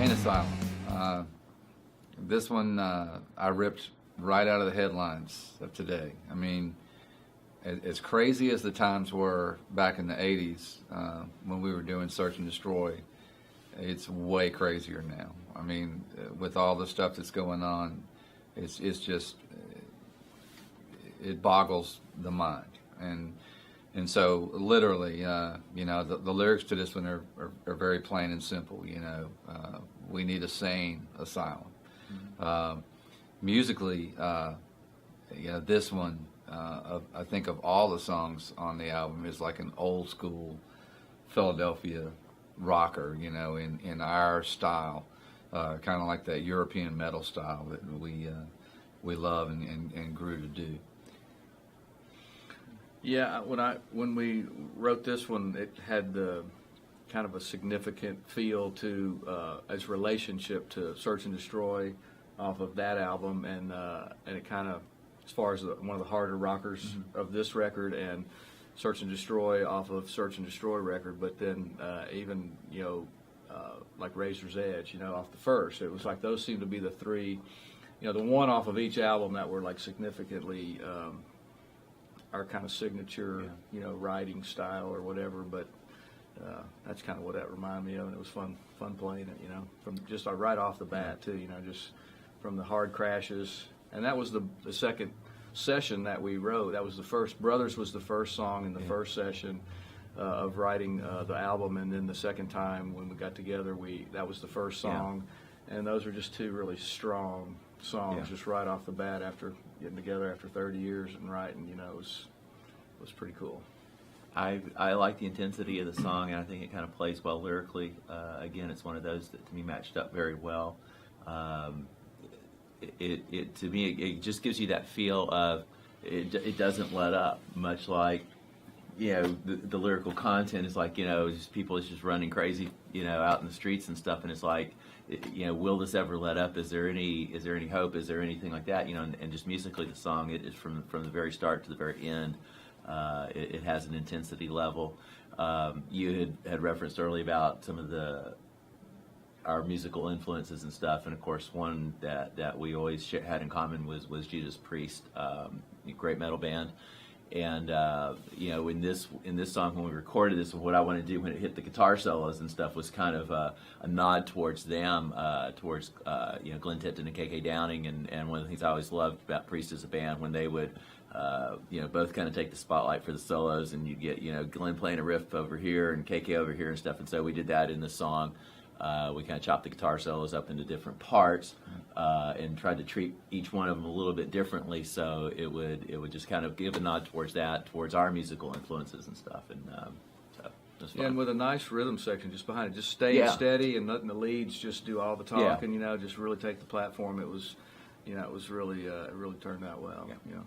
Sane Asylum. This one I ripped right out of the headlines of today. I mean, as crazy as the times were back in the 80s when we were doing Search and Destroy, it's way crazier now. I mean, with all the stuff that's going on, it's just, it boggles the mind. And so literally, the lyrics to this one are very plain and simple. We need a sane asylum. Mm-hmm. Musically, this one, I think of all the songs on the album, is like an old school Philadelphia rocker, in our style, kind of like that European metal style that we love and grew to do. Yeah, when we wrote this one, it had the kind of a significant feel to its relationship to Search and Destroy off of that album, and it kind of, as far as one of the harder rockers mm-hmm. of this record, and Search and Destroy off of Search and Destroy record, but then even like Razor's Edge, off the first. It was like those seemed to be the three, the one off of each album that were like significantly our kind of signature, writing style or whatever. But that's kind of what that reminded me of, and it was fun playing it, from just right off the bat too, just from the hard crashes. And that was the second session that we wrote. That was the first. Brothers was the first song in the first session of writing the album, and then the second time when we got together, that was the first song, and those were just two really strong songs, just right off the bat after getting together after 30 years and writing. It was pretty cool. I like the intensity of the song, and I think it kind of plays well lyrically. Again, it's one of those that to me matched up very well. It to me, it just gives you that feel of it doesn't let up, much like the lyrical content is like just people is just running crazy out in the streets and stuff, and it's like will this ever let up? Is there any hope? Is there anything like that? And just musically, the song, it is from the very start to the very end. It has an intensity level. You had referenced earlier about some of our musical influences and stuff, and of course one that we always had in common was Judas Priest, a great metal band. And in this song, when we recorded this, what I wanted to do when it hit the guitar solos and stuff was kind of a nod towards them, towards Glenn Tipton and KK Downing. And one of the things I always loved about Priest as a band, when they would both kind of take the spotlight for the solos, and you get Glenn playing a riff over here and KK over here and stuff. And so we did that in the song. We kind of chopped the guitar solos up into different parts and tried to treat each one of them a little bit differently, so it would just kind of give a nod towards our musical influences and stuff. And so it was fun. And with a nice rhythm section just behind it, just staying steady and letting the leads just do all the talking. Just really take the platform. It was, it was really it really turned out well. Yeah.